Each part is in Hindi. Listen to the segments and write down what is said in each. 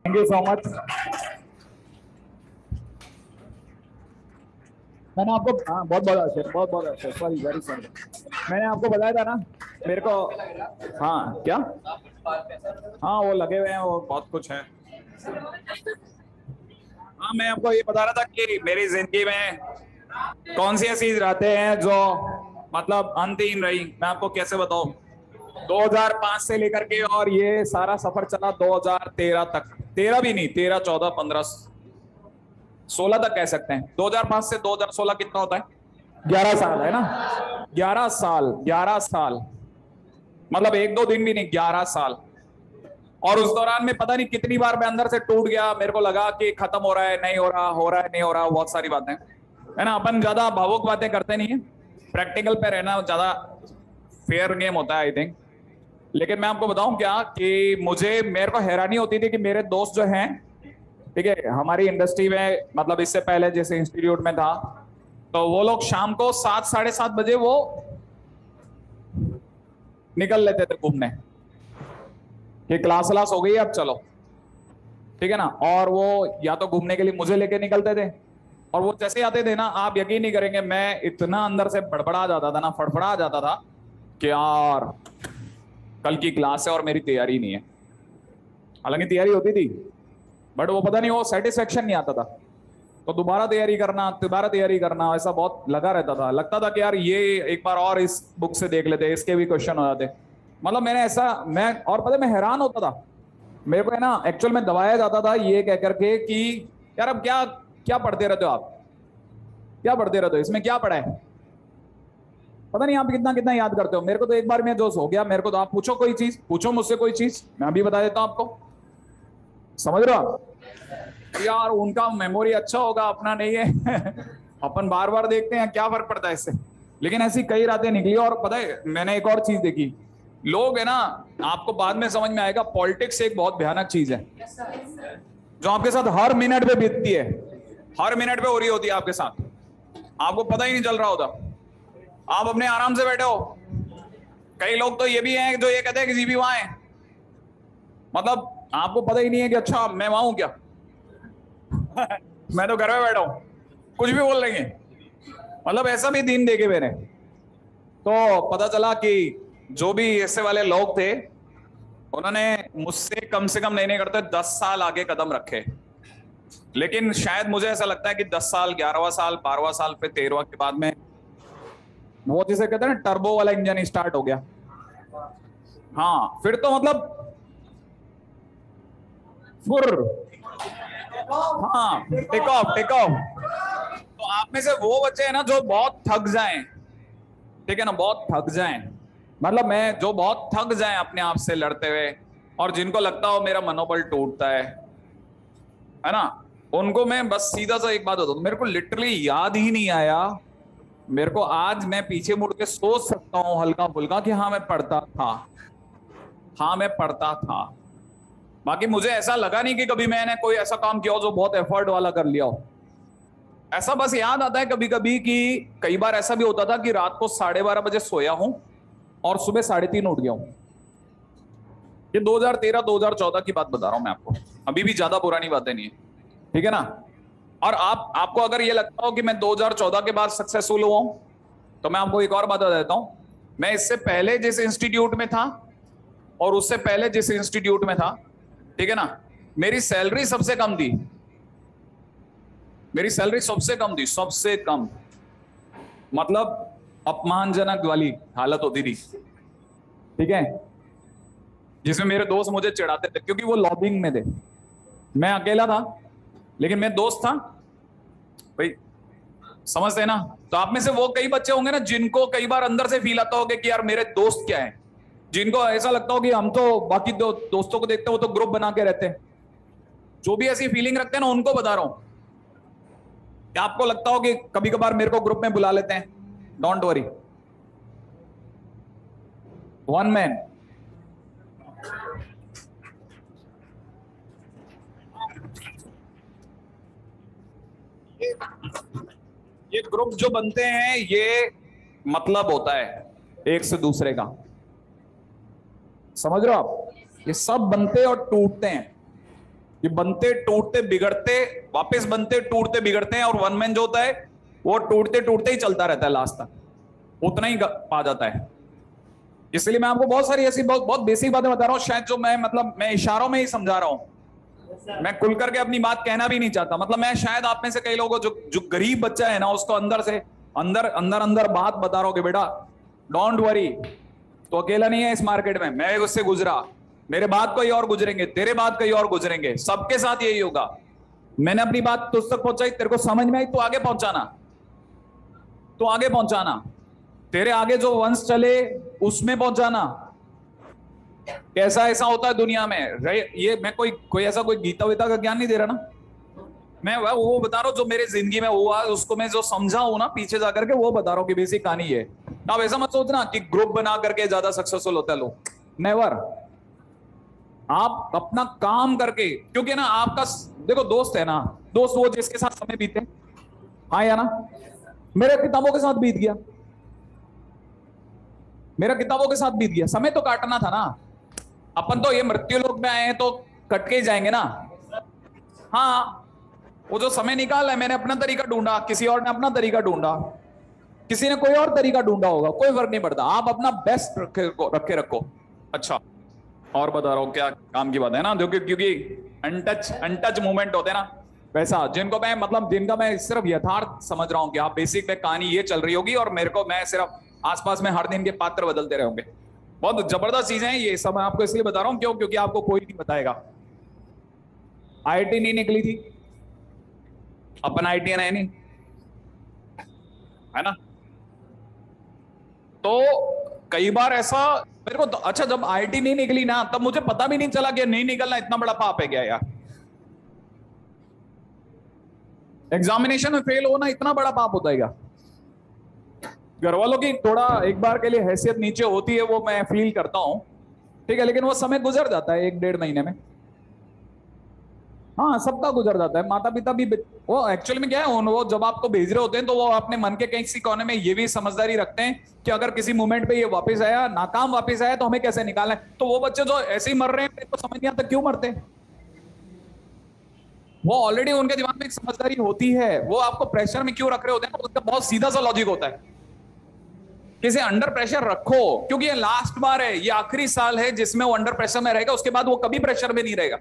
Thank you so much. मैंने आपको बहुत बहुत अच्छा, बहुत बहुत अच्छा, सॉरी वेरी सॉरी। मैंने आपको बताया था ना मेरे को। हाँ क्या? हाँ वो लगे हुए हैं, वो बहुत कुछ है। हाँ मैं आपको ये बता रहा था कि मेरी जिंदगी में कौन सी ऐसी रातें हैं जो मतलब अंतहीन रही। मैं आपको कैसे बताऊं? 2005 से लेकर के और ये सारा सफर चला 2013 तक। 13 भी नहीं, 13 14 15 16 तक कह सकते हैं। 2005 से 2016 कितना होता है? 11 साल है ना? 11 साल, 11 साल। मतलब एक दो दिन भी नहीं, 11 साल। और उस दौरान में पता नहीं कितनी बार मैं अंदर से टूट गया। मेरे को लगा कि खत्म हो रहा है, नहीं हो रहा, हो रहा है, नहीं हो रहा, बहुत सारी बातें है ना। अपन ज्यादा भावुक बातें करते नहीं है, प्रैक्टिकल पे रहना ज्यादा फेयर गेम होता है आई थिंक। लेकिन मैं आपको बताऊं क्या कि मेरे को हैरानी होती थी कि मेरे दोस्त जो हैं, ठीक है, हमारी इंडस्ट्री में मतलब इससे पहले जैसे इंस्टीट्यूट में था, तो वो लोग शाम को 7 साढ़े 7 बजे वो निकल लेते थे घूमने कि क्लास क्लास हो गई अब चलो, ठीक है ना। और वो या तो घूमने के लिए मुझे लेके निकलते थे, और वो जैसे आते थे ना, आप यकीन नहीं करेंगे, मैं इतना अंदर से बड़बड़ा जाता था ना, फड़फड़ा जाता था कि यार कल की क्लास है और मेरी तैयारी नहीं है। हालांकि तैयारी होती थी, बट वो पता नहीं, वो सेटिस्फेक्शन नहीं आता था। तो दोबारा तैयारी करना, दोबारा तैयारी करना, ऐसा बहुत लगा रहता था। लगता था कि यार ये एक बार और इस बुक से देख लेते, इसके भी क्वेश्चन हो जाते। मतलब मैंने ऐसा, मैं और पता है मैं हैरान होता था। मेरे को है ना एक्चुअल में दबाया जाता था ये कह करके कि यार अब क्या क्या पढ़ते रहते हो आप, क्या पढ़ते रहते हो, इसमें क्या पढ़ा है, पता नहीं आप कितना कितना याद करते हो। मेरे को तो एक बार में जोश हो गया। मेरे को तो आप पूछो कोई चीज, पूछो मुझसे कोई चीज, मैं अभी बता देता हूं आपको। समझ रहे हो आप? यार उनका मेमोरी अच्छा होगा, अपना नहीं है। अपन बार बार देखते हैं, क्या फर्क पड़ता है इससे। लेकिन ऐसी कई रातें निकली। और पता है मैंने एक और चीज देखी, लोग है ना, आपको बाद में समझ में आएगा, पॉलिटिक्स एक बहुत भयानक चीज है जो आपके साथ हर मिनट पे बीतती है, हर मिनट पे हो रही होती है आपके साथ, आपको पता ही नहीं चल रहा होता। आप अपने आराम से बैठे हो। कई लोग तो ये भी हैं जो ये कहते हैं कि जी भी वहां है, मतलब आपको पता ही नहीं है कि अच्छा मैं वहां हूं क्या। मैं तो घर में बैठा हूं, कुछ भी बोल लेंगे। मतलब ऐसा भी दिन देखे मैंने। तो पता चला कि जो भी ऐसे वाले लोग थे, उन्होंने मुझसे कम से कम नहीं नहीं करते 10 साल आगे कदम रखे। लेकिन शायद मुझे ऐसा लगता है कि 10 साल, 11वां साल, 12वां साल, फिर 13वां के बाद में वो जिसे कहते हैं ना टर्बो वाला इंजन स्टार्ट हो गया। हाँ फिर तो मतलब फुर, हाँ टेक ऑफ, टेक ऑफ। तो आप में से वो बच्चे हैं ना जो बहुत थक जाएं, ठीक है ना, बहुत थक जाएं, मतलब मैं जो बहुत थक जाएं अपने आप से लड़ते हुए, और जिनको लगता हो मेरा मनोबल टूटता है ना, उनको मैं बस सीधा सा एक बात होता, मेरे को लिटरली याद ही नहीं आया। मेरे को आज मैं पीछे मुड़ के सोच सकता हूँ हल्का फुल्का कि हाँ मैं पढ़ता था, हाँ मैं पढ़ता था। बाकी मुझे ऐसा लगा नहीं कि कभी मैंने कोई ऐसा काम किया हो जो बहुत एफर्ट वाला कर लिया हो। ऐसा बस याद आता है कभी कभी कि कई बार ऐसा भी होता था कि रात को 12:30 बजे सोया हूं और सुबह 3:30 उठ गया हूं। ये 2013 2014 की बात बता रहा हूं मैं आपको, अभी भी ज्यादा पुरानी बातें नहीं है, ठीक है ना। और आपको अगर ये लगता हो कि मैं 2014 के बाद सक्सेसफुल हुआ हूं, तो मैं आपको एक और बात बता देता हूं। मैं इससे पहले जिस इंस्टीट्यूट में था और उससे पहले जिस इंस्टीट्यूट में था, ठीक है ना, मेरी सैलरी सबसे कम थी। मेरी सैलरी सबसे कम थी, सबसे कम, मतलब अपमानजनक वाली हालत होती थी, ठीक है। जिसमें मेरे दोस्त मुझे चिढ़ाते थे क्योंकि वो लॉबिंग में थे, मैं अकेला था, लेकिन मैं दोस्त था भाई, समझते हैं ना। तो आप में से वो कई बच्चे होंगे ना जिनको कई बार अंदर से फील आता होगा कि यार मेरे दोस्त क्या है, जिनको ऐसा लगता हो कि हम तो बाकी दोस्तों को देखते हो तो ग्रुप बना के रहते हैं। जो भी ऐसी फीलिंग रखते हैं ना उनको बता रहा हूं, आपको लगता हो कि कभी कभार मेरे को ग्रुप में बुला लेते हैं, डोंट वरी, वन मैन। ये ग्रुप जो बनते हैं ये मतलब होता है एक से दूसरे का, समझ रहे हो आप? ये सब बनते और टूटते हैं, ये बनते टूटते बिगड़ते, वापस बनते टूटते बिगड़ते हैं, और वन मैन जो होता है वो टूटते टूटते ही चलता रहता है, लास्ट तक उतना ही पा जाता है। इसलिए मैं आपको बहुत सारी ऐसी बहुत बहुत बेसिक बातें बता रहा हूं, शायद जो मैं मतलब मैं इशारों में ही समझा रहा हूं, मैं खुल करके अपनी बात कहना भी नहीं चाहता। मतलब मैं शायद आप में से कई लोगों जो जो गरीब बच्चा है ना, उसको अंदर से अंदर अंदर अंदर बात बता रहा हूं कि बेटा डोंट वरी, तो अकेला नहीं है इस मार्केट में, मैं उससे गुजरा, मेरे बाद कोई और गुजरेंगे, तेरे बाद कोई और गुजरेंगे, सबके साथ यही होगा। मैंने अपनी बात तुझ तक पहुंचाई, तेरे को समझ में आई, तो आगे पहुंचाना, तो आगे पहुंचाना, तेरे आगे जो वंश चले उसमें पहुंचाना। कैसा ऐसा होता है दुनिया में, ये मैं कोई ऐसा कोई गीता वीता का ज्ञान नहीं दे रहा ना, मैं वो बता रहा हूं जो मेरी जिंदगी में हुआ, उसको मैं जो समझा हूं ना पीछे जाकर के, वो बता रहा हूं कि बेसिक कहानी है। अब ऐसा मत सोचना कि ग्रुप बना करके ज्यादा सक्सेसफुल होता है लोग, नेवर। आप अपना काम करके, क्योंकि ना आपका देखो दोस्त है ना, दोस्त वो जिसके साथ समय बीते, हाँ या ना। मेरे किताबों के साथ बीत गया, मेरा किताबों के साथ बीत गया, समय तो काटना था ना। अपन तो ये मृत्यु लोक में आए हैं तो कट के ही जाएंगे ना। हाँ, वो जो समय निकाला है, मैंने अपना तरीका ढूंढा, किसी और ने अपना तरीका ढूंढा, किसी ने कोई और तरीका ढूंढा होगा, कोई फर्क नहीं पड़ता, आप अपना बेस्ट रखे रखो। अच्छा, और बता रहा हूं क्या काम की बात है ना, क्योंकि अनटच मूवमेंट होते हैं ना, वैसा जिनको मैं मतलब जिनका मैं सिर्फ यथार्थ समझ रहा हूं कि आप बेसिक में कहानी ये चल रही होगी, और मेरे को मैं सिर्फ आसपास में हर दिन के पात्र बदलते रहेंगे। बहुत जबरदस्त चीजें हैं ये सब, मैं आपको इसलिए बता रहा हूं, क्यों? क्योंकि आपको कोई नहीं बताएगा। आईआईटी नहीं निकली थी, अपन आईटीएन है नहीं, है ना। तो कई बार ऐसा मेरे को तो, अच्छा जब आईआईटी नहीं निकली ना, तब मुझे पता भी नहीं चला कि नहीं निकलना इतना बड़ा पाप है क्या यार। एग्जामिनेशन में फेल होना इतना बड़ा पाप होता है क्या? घर वालों की थोड़ा एक बार के लिए हैसियत नीचे होती है, वो मैं फील करता हूं, ठीक है, लेकिन वो समय गुजर जाता है 1-1.5 महीने में। हाँ, सबका गुजर जाता है, माता पिता भी। वो एक्चुअली में क्या है, वो जब आपको भेज रहे होते हैं तो वो अपने मन के किसी कोने में ये भी समझदारी रखते हैं कि अगर किसी मोमेंट पे ये वापस आया, नाकाम वापस आया, तो हमें कैसे निकालना है। तो वो बच्चे जो ऐसे ही मर रहे हैं, तो समझ नहीं आता क्यों मरते हैं। वो ऑलरेडी उनके दिमाग में एक समझदारी होती है, वो आपको प्रेशर में क्यों रख रहे होते हैं, उसका बहुत सीधा सा लॉजिक होता है, किसे अंडर प्रेशर रखो, क्योंकि ये लास्ट बार है, ये आखिरी साल है जिसमें वो अंडर प्रेशर में रहेगा, उसके बाद वो कभी प्रेशर में नहीं रहेगा।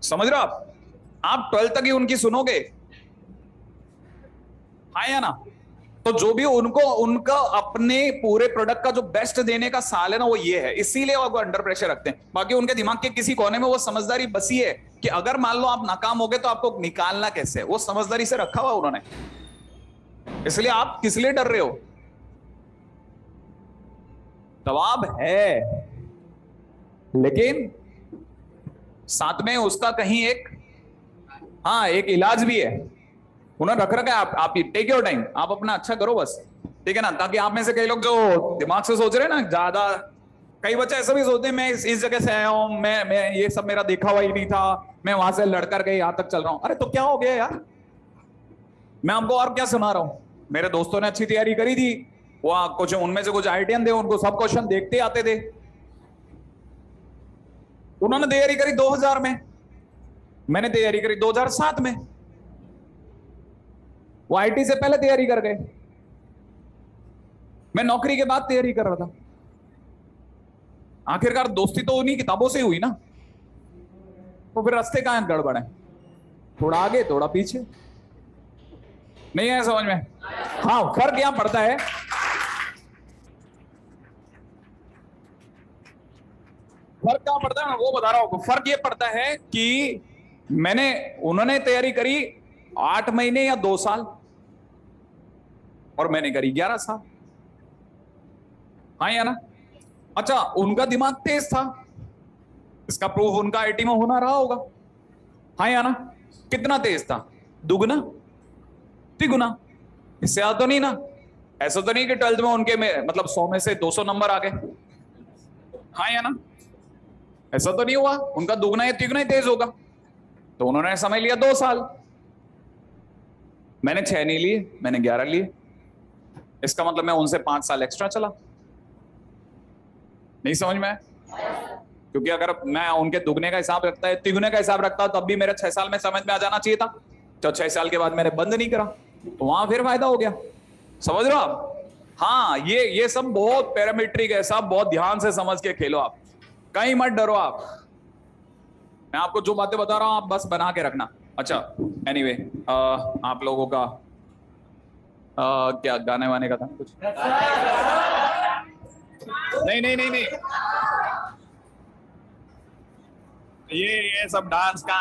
समझ रहे हो आप 12th तक ही उनकी सुनोगे, हाँ या ना। तो जो भी उनको उनका अपने पूरे प्रोडक्ट का जो बेस्ट देने का साल है ना, वो ये है, इसीलिए वो अंडर प्रेशर रखते हैं। बाकी उनके दिमाग के किसी कोने में वो समझदारी बसी है कि अगर मान लो आप नाकाम हो गए तो आपको निकालना कैसे, वो समझदारी से रखा हुआ उन्होंने। इसलिए आप किस लिए डर रहे हो? जवाब है, लेकिन साथ में उसका कहीं एक, हाँ, एक इलाज भी है, उन्होंने रख रखा है। आप टेक योर टाइम, आप अपना अच्छा करो बस, ठीक है ना। ताकि आप में से कई लोग जो दिमाग से सोच रहे हैं ना ज्यादा, कई बच्चे ऐसा भी सोचते हैं मैं इस जगह से आया हूं, मैं ये सब मेरा देखा हुआ ही नहीं था, मैं वहां से लड़कर के यहां तक चल रहा हूं। अरे तो क्या हो गया यार, मैं आपको और क्या सुना रहा हूं। मेरे दोस्तों ने अच्छी तैयारी करी थी, वो कुछ उनमें से कुछ आईआईटीएन थे, उनको सब क्वेश्चन देखते आते थे। उन्होंने तैयारी करी 2000 में, मैंने तैयारी करी 2007 में, वो आईटी से पहले तैयारी कर गए, मैं नौकरी के बाद तैयारी कर रहा था। आखिरकार दोस्ती तो उन्हीं किताबों से हुई ना, तो फिर रास्ते कहां गड़बड़ है, थोड़ा आगे थोड़ा पीछे, नहीं है समझ में। हाँ, फर्क यहां पड़ता है, फर्क क्या पड़ता है, वो बता रहा हूं। फर्क ये पड़ता है कि उन्होंने तैयारी करी 8 महीने या 2 साल, और मैंने करी 11 साल, हाँ या ना। अच्छा, उनका दिमाग तेज था, इसका प्रूफ उनका आईटी में होना रहा होगा, हाँ या ना। कितना तेज था? दुगना, तिगुना, इससे ज्यादा तो नहीं ना। ऐसा तो नहीं कि 12th में उनके में मतलब 100 में से 200 नंबर आ गए, हाँ या ना। ऐसा तो नहीं हुआ, उनका दुगना या तिगुना ही तेज होगा। तो उन्होंने समझ लिया 2 साल, मैंने 6 नहीं लिए, मैंने 11 लिए, इसका मतलब मैं उनसे 5 साल एक्स्ट्रा चला। नहीं समझ में? क्योंकि अगर मैं उनके दुगने का हिसाब रखता है, तिगुने का हिसाब रखता तब भी मेरे 6 साल में समझ में आ जाना चाहिए था। तो 6 साल के बाद मैंने बंद नहीं करा, तो वहां फिर फायदा हो गया। समझ रहे हो आप? हाँ, ये सब बहुत पैरामीट्रिक है, सब बहुत ध्यान से समझ के खेलो आप, कहीं मत डरो आप। मैं आपको जो बातें बता रहा हूं आप बस बना के रखना। अच्छा, एनीवे, आप लोगों का क्या गाने वाने का था कुछ? नहीं नहीं नहीं नहीं, ये सब डांस का